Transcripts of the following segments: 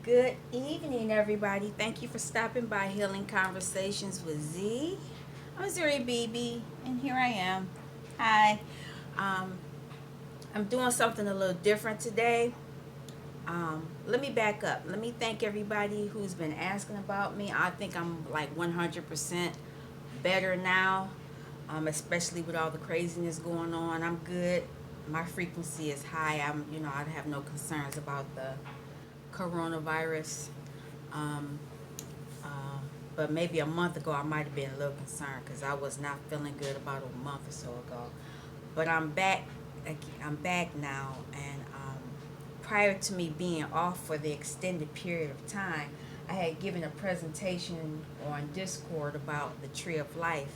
Good evening, everybody. Thank you for stopping by Healing Conversations with Z. I'm Zuri BB, and here I am. Hi. Um, I'm doing something a little different today. Let me back up. Let me thank everybody who's been asking about me. I think I'm like 100% better now, especially with all the craziness going on. I'm good. My frequency is high. I have no concerns about the coronavirus. Um, uh, but maybe a month ago, I might have been a little concerned because I was not feeling good about a month or so ago. But I'm back. I'm back now, and prior to me being off for the extended period of time, I had given a presentation on Discord about the Tree of Life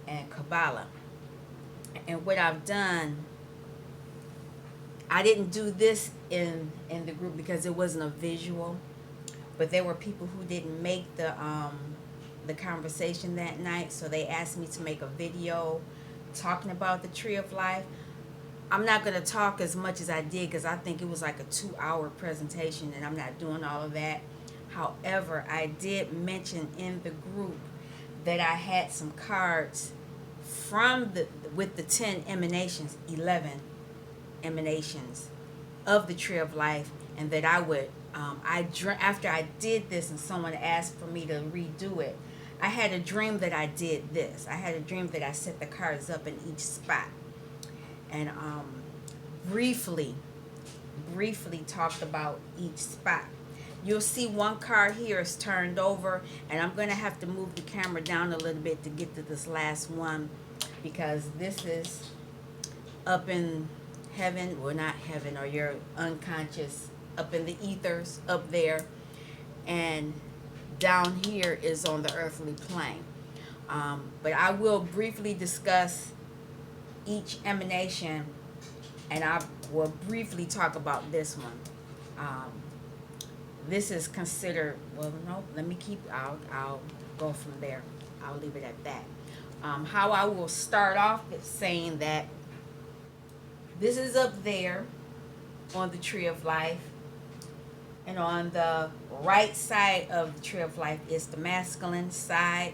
and Kabbalah. And what I've done, I didn't do this in the group because it wasn't a visual, but there were people who didn't make the conversation that night, so they asked me to make a video talking about the Tree of Life. I'm not going to talk as much as I did because I think it was like a 2-hour presentation, and I'm not doing all of that. However, I did mention in the group that I had some cards from the with the 10 emanations, 11 emanations of the Tree of Life, and that I would after I did this and someone asked for me to redo it, I had a dream that I did this. I had a dream that I set the cards up in each spot, and briefly talked about each spot. You'll see one card here is turned over, and I'm going to have to move the camera down a little bit to get to this last one, because this is up in heaven, well, not heaven, or your unconscious, up in the ethers up there, and down here is on the earthly plane. But I will briefly discuss each emanation, and I will briefly talk about this one. This is considered, well, no, let me keep, I'll go from there. I'll leave it at that. How I will start off is saying that this is up there on the Tree of Life, and on the right side of the Tree of Life is the masculine side.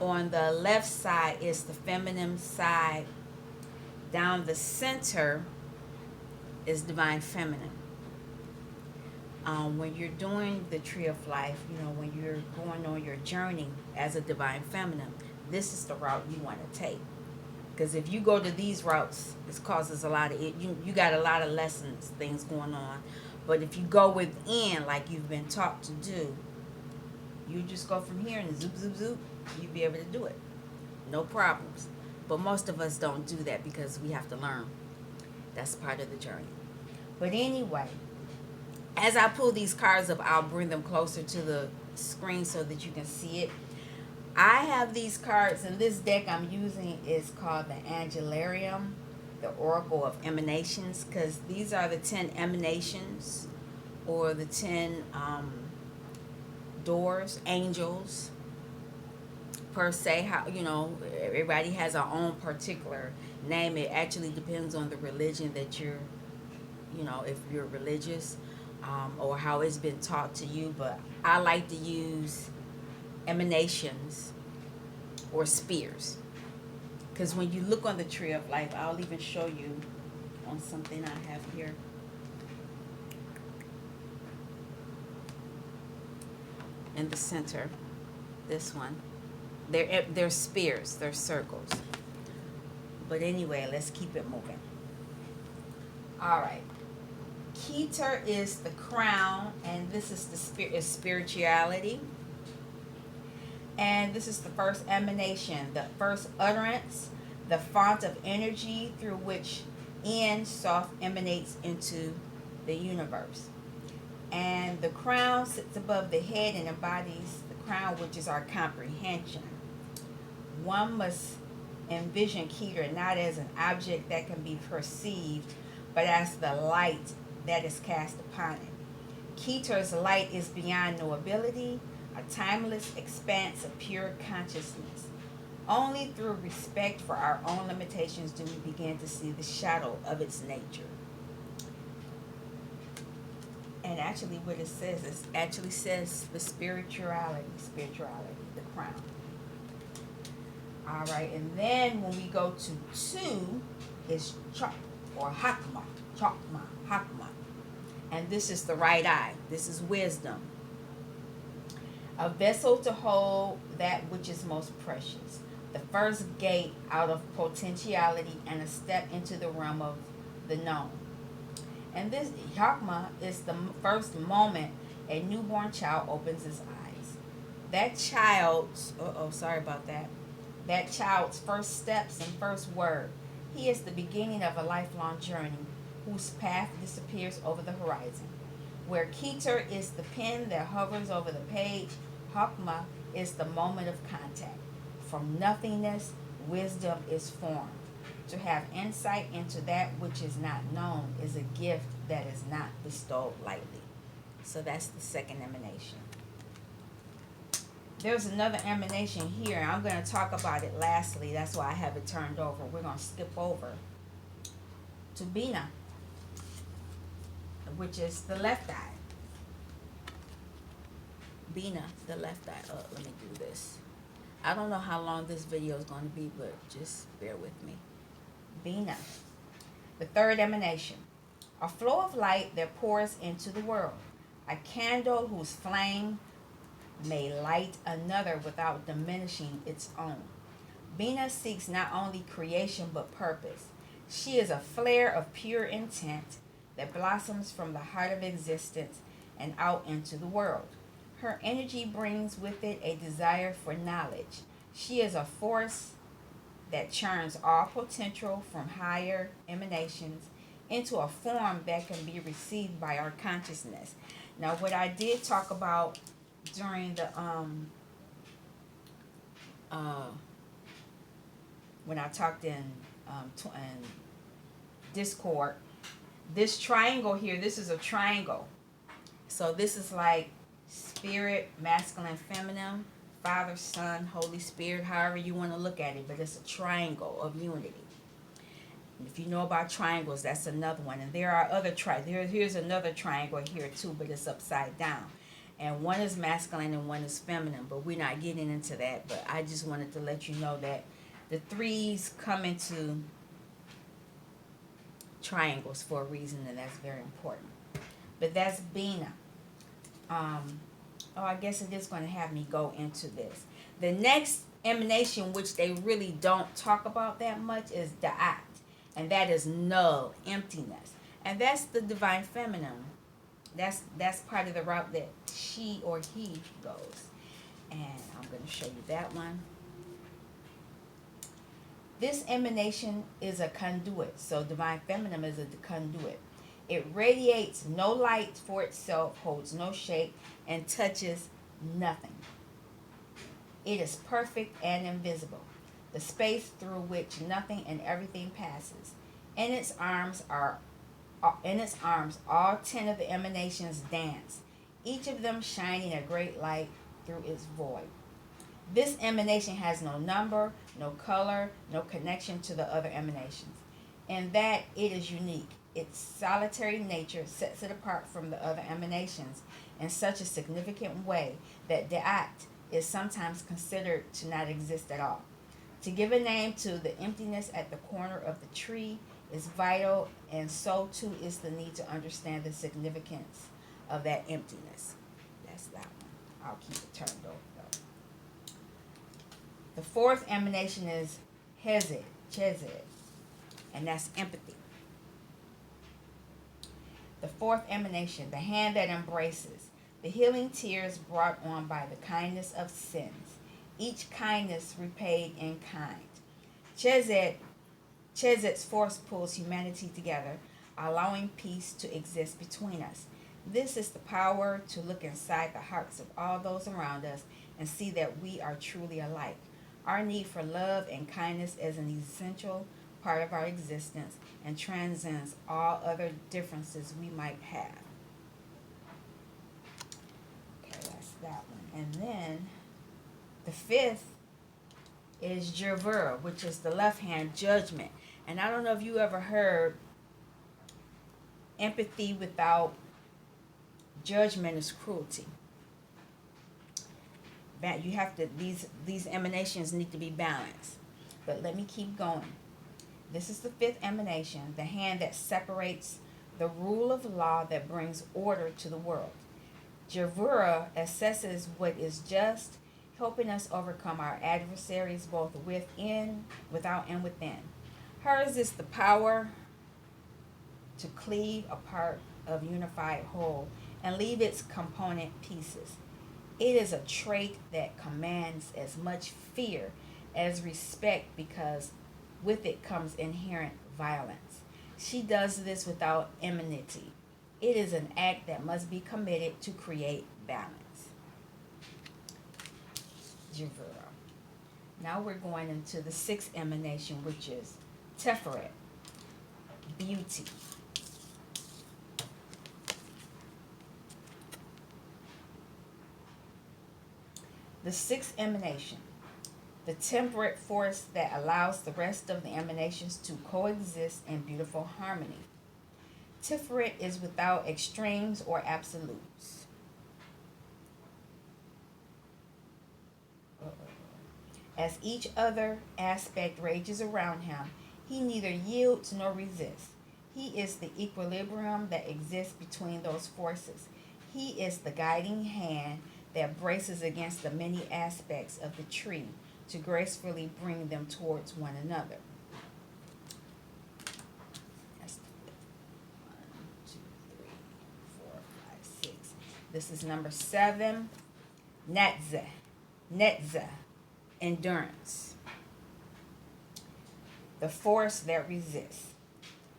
On the left side is the feminine side. Down the center is divine feminine. When you're doing the Tree of Life, when you're going on your journey as a divine feminine, this is the route you want to take. Because if you go to these routes, it causes a lot of you got a lot of lessons, things going on. But if you go within, like you've been taught to do, you just go from here and zoop, zoop, zoop, you'll be able to do it. No problems. But most of us don't do that because we have to learn. That's part of the journey. But anyway, as I pull these cards up, I'll bring them closer to the screen so that you can see it. I have these cards, and this deck I'm using is called the Angelarium, the Oracle of Emanations, because these are the 10 emanations, or the 10 doors, angels, per se. How everybody has our own particular name. It actually depends on the religion that you're, if you're religious, or how it's been taught to you. But I like to use emanations or spears, because when you look on the Tree of Life, I'll even show you on something I have here. In the center, this one, they're spears, they're circles. But anyway, let's keep it moving. All right. Keter is the crown, and this is the spirituality. And this is the first emanation, the first utterance, the font of energy through which Soft emanates into the universe. And the crown sits above the head and embodies the crown, which is our comprehension. One must envision Keter not as an object that can be perceived, but as the light that is cast upon it. Keter's light is beyond knowability, a timeless expanse of pure consciousness. Only through respect for our own limitations do we begin to see the shadow of its nature. And actually what it says. It actually says the spirituality, the crown. All right, and then when we go to 2, is chak or hakma, chakma, hakma. And this is the right eye. This is wisdom. A vessel to hold that which is most precious. The first gate out of potentiality and a step into the realm of the known. And this Hakma is the first moment a newborn child opens his eyes. That child's, sorry about that. That child's first steps and first word. He is the beginning of a lifelong journey whose path disappears over the horizon. Where Keter is the pen that hovers over the page, Hakma is the moment of contact. From nothingness, wisdom is formed. To have insight into that which is not known is a gift that is not bestowed lightly. So that's the second emanation. There's another emanation here. I'm going to talk about it lastly. That's why I have it turned over. We're going to skip over to Bina, which is the left eye. Bina, the left eye. Let me do this. I don't know how long this video is going to be, but just bear with me. Bina, the third emanation. A flow of light that pours into the world. A candle whose flame may light another without diminishing its own. Bina seeks not only creation but purpose. She is a flare of pure intent that blossoms from the heart of existence and out into the world. Her energy brings with it a desire for knowledge. She is a force that churns all potential from higher emanations into a form that can be received by our consciousness. Now, what I did talk about during the when I talked in Discord, this triangle here, this is a triangle. So this is like spirit, masculine, feminine, Father, Son, Holy Spirit, however you want to look at it, but it's a triangle of unity. And if you know about triangles, that's another one. And there are other here's another triangle here too, but it's upside down. And one is masculine and one is feminine, but we're not getting into that. But I just wanted to let you know that the threes come into triangles for a reason, and that's very important. But that's Bina. I guess it is going to have me go into this. The next emanation, which they really don't talk about that much, is Da'at. And that is null, emptiness. And that's the divine feminine. That's part of the route that she or he goes. And I'm going to show you that one. This emanation is a conduit. So divine feminine is a conduit. It radiates no light for itself, holds no shape, and touches nothing. It is perfect and invisible, the space through which nothing and everything passes. In its arms, all 10 of the emanations dance, each of them shining a great light through its void. This emanation has no number, no color, no connection to the other emanations. In that, it is unique. Its solitary nature sets it apart from the other emanations in such a significant way that the act is sometimes considered to not exist at all. To give a name to the emptiness at the corner of the tree is vital, and so too is the need to understand the significance of that emptiness. That's that one. I'll keep it turned over though. The fourth emanation is Chesed, and that's empathy. The fourth emanation, the hand that embraces, the healing tears brought on by the kindness of sins, each kindness repaid in kind. Chesed's force pulls humanity together, allowing peace to exist between us. This is the power to look inside the hearts of all those around us and see that we are truly alike. Our need for love and kindness is an essential part of our existence and transcends all other differences we might have. Okay, that's that one. And then the fifth is Jervur, which is the left hand, judgment. And I don't know if you ever heard empathy without Judgment is cruelty. You have to, these emanations need to be balanced. But let me keep going. This is the fifth emanation, the hand that separates the rule of law that brings order to the world. Javura assesses what is just, helping us overcome our adversaries both without and within. Hers is the power to cleave a part of unified whole and leave its component pieces. It is a trait that commands as much fear as respect because with it comes inherent violence. She does this without enmity. It is an act that must be committed to create balance. Javura. Now we're going into the sixth emanation, which is Teferet, beauty. The sixth emanation, the temperate force that allows the rest of the emanations to coexist in beautiful harmony. Tiferet is without extremes or absolutes. As each other aspect rages around him, he neither yields nor resists. He is the equilibrium that exists between those forces. He is the guiding hand that braces against the many aspects of the tree to gracefully bring them towards one another. That's 1, 2, 3, 4, 5, 6. This is number 7. Netza, endurance. The force that resists.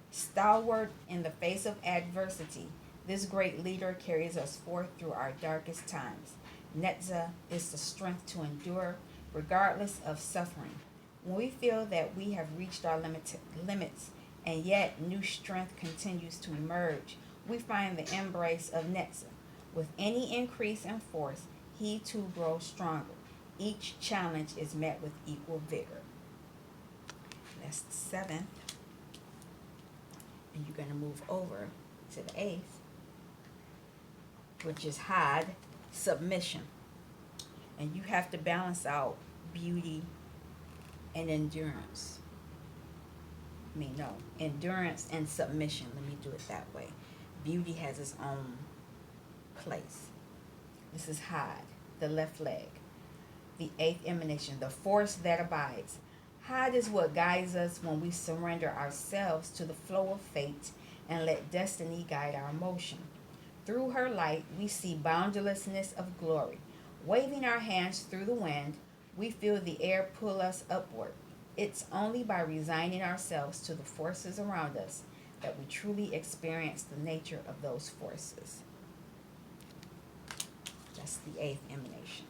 Stalwart in the face of adversity, this great leader carries us forth through our darkest times. Netza is the strength to endure regardless of suffering. When we feel that we have reached our limits and yet new strength continues to emerge, we find the embrace of Netza. With any increase in force, he too grows stronger. Each challenge is met with equal vigor. That's the 7th. And you're going to move over to the 8th, which is Had, submission. And you have to balance out beauty and endurance. Endurance and submission. Let me do it that way. Beauty has its own place. This is Had, the left leg. The 8th emanation, the force that abides. Had is what guides us when we surrender ourselves to the flow of fate and let destiny guide our motion. Through her light, we see boundlessness of glory. Waving our hands through the wind, we feel the air pull us upward. It's only by resigning ourselves to the forces around us that we truly experience the nature of those forces. That's the 8th emanation.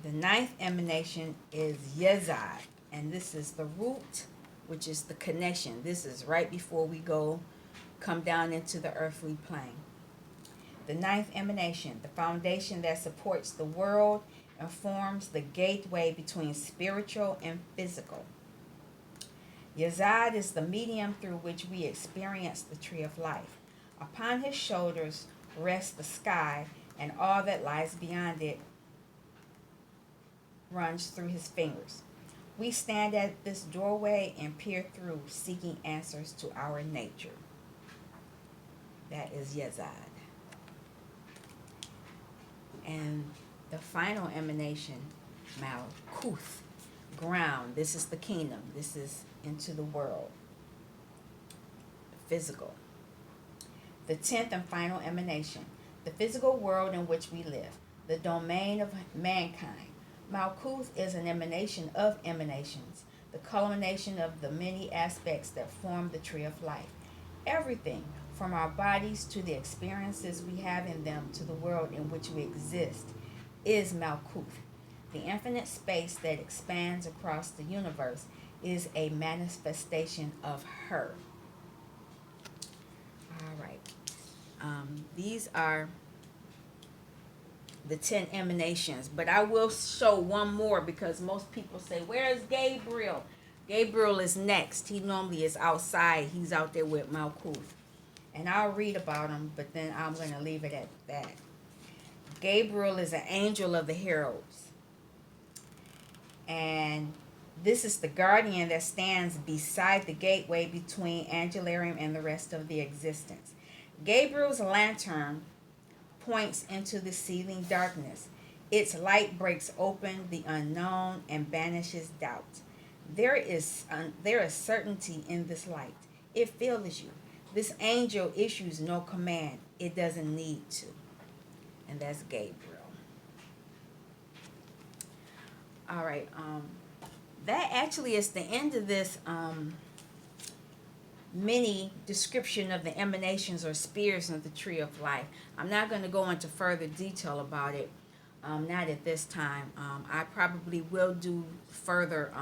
The 9th emanation is Yezad, and this is the root, which is the connection. This is right before we come down into the earthly plane. The 9th emanation, the foundation that supports the world and forms the gateway between spiritual and physical. Yezad is the medium through which we experience the tree of life. Upon his shoulders rests the sky, and all that lies beyond it runs through his fingers. We stand at this doorway and peer through, seeking answers to our nature. That is Yezad. And the final emanation, Malkuth, ground. This is the kingdom. This is into the world, physical. The 10th and final emanation, the physical world in which we live, the domain of mankind. Malkuth is an emanation of emanations, the culmination of the many aspects that form the tree of life. Everything, from our bodies to the experiences we have in them to the world in which we exist, is Malkuth. The infinite space that expands across the universe is a manifestation of her. All right. These are the 10 emanations, but I will show one more because most people say, where's Gabriel? Gabriel is next. He normally is outside. He's out there with Malkuth. And I'll read about him, but then I'm going to leave it at that. Gabriel is an angel of the heralds. And this is the guardian that stands beside the gateway between Angelarium and the rest of the existence. Gabriel's lantern points into the seething darkness. Its light breaks open the unknown and banishes doubt. There is certainty in this light. It fills you. This angel issues no command. It doesn't need to. And that's Gabriel. All right. That actually is the end of this mini description of the emanations or spheres of the tree of life. I'm not going to go into further detail about it. Not at this time. I probably will do further.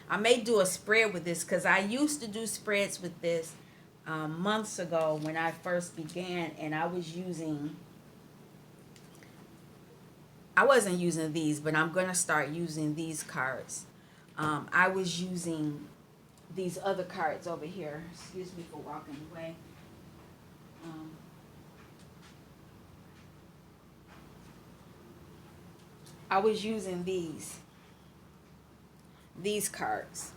I may do a spread with this because I used to do spreads with this months ago when I first began, and I wasn't using these, but I'm going to start using these cards. I was using these other cards over here. Excuse me for walking away. I was using these cards,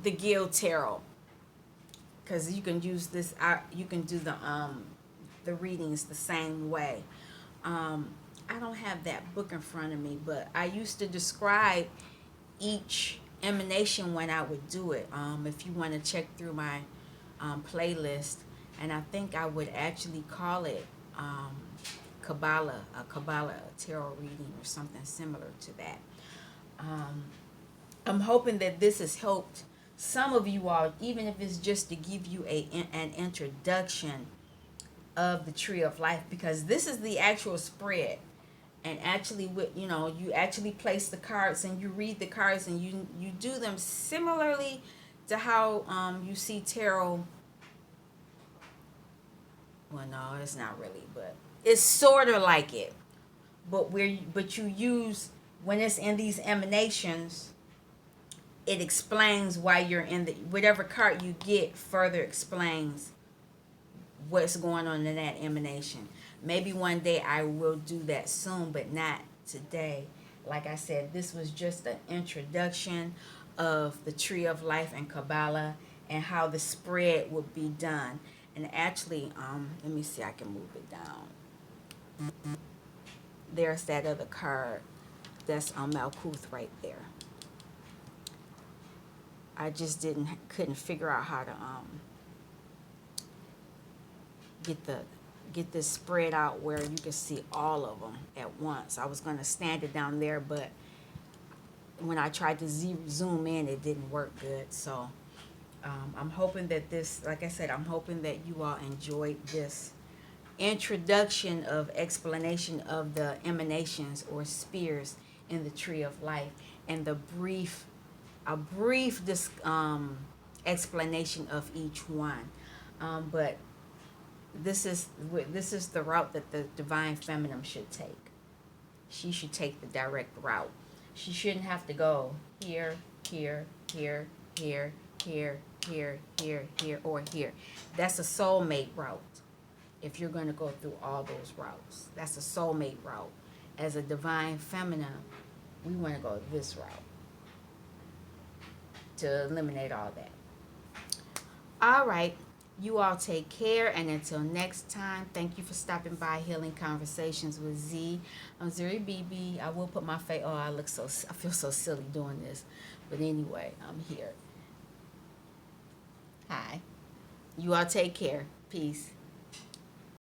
the Guild Tarot, because you can use this. You can do the readings the same way. I don't have that book in front of me, but I used to describe each emanation when I would do it. If you want to check through my playlist, and I think I would actually call it Kabbalah, a Kabbalah tarot reading or something similar to that. I'm hoping that this has helped some of you all, even if it's just to give you an introduction of the tree of life, because this is the actual spread. And actually, you actually place the cards and you read the cards, and you do them similarly to how you see tarot. Well, no, it's not really, but it's sort of like it. But you use, when it's in these emanations, it explains why you're in whatever card you get further explains what's going on in that emanation. Maybe one day I will do that soon, but not today. Like I said, this was just an introduction of the tree of life and Kabbalah and how the spread would be done. And actually, let me see, I can move it down. There's that other card. That's on Malkuth right there. I just couldn't figure out how to get this spread out where you can see all of them at once. I was going to stand it down there, but when I tried to zoom in, it didn't work good. So I'm hoping that this, like I said, I'm hoping that you all enjoyed this introduction of explanation of the emanations or spheres in the tree of life, and a brief explanation of each one. But this is the route that the divine feminine should take. She should take the direct route. She shouldn't have to go here, here, here, here, here, here, here, here, or here. That's a soulmate route. If you're going to go through all those routes, that's a soulmate route. As a divine feminine, we want to go this route to eliminate all that. All right. You all take care, and until next time, thank you for stopping by Healing Conversations with Z. I'm Zuri BB. I will put my face. Oh, I feel so silly doing this, but anyway, I'm here. Hi. You all take care. Peace.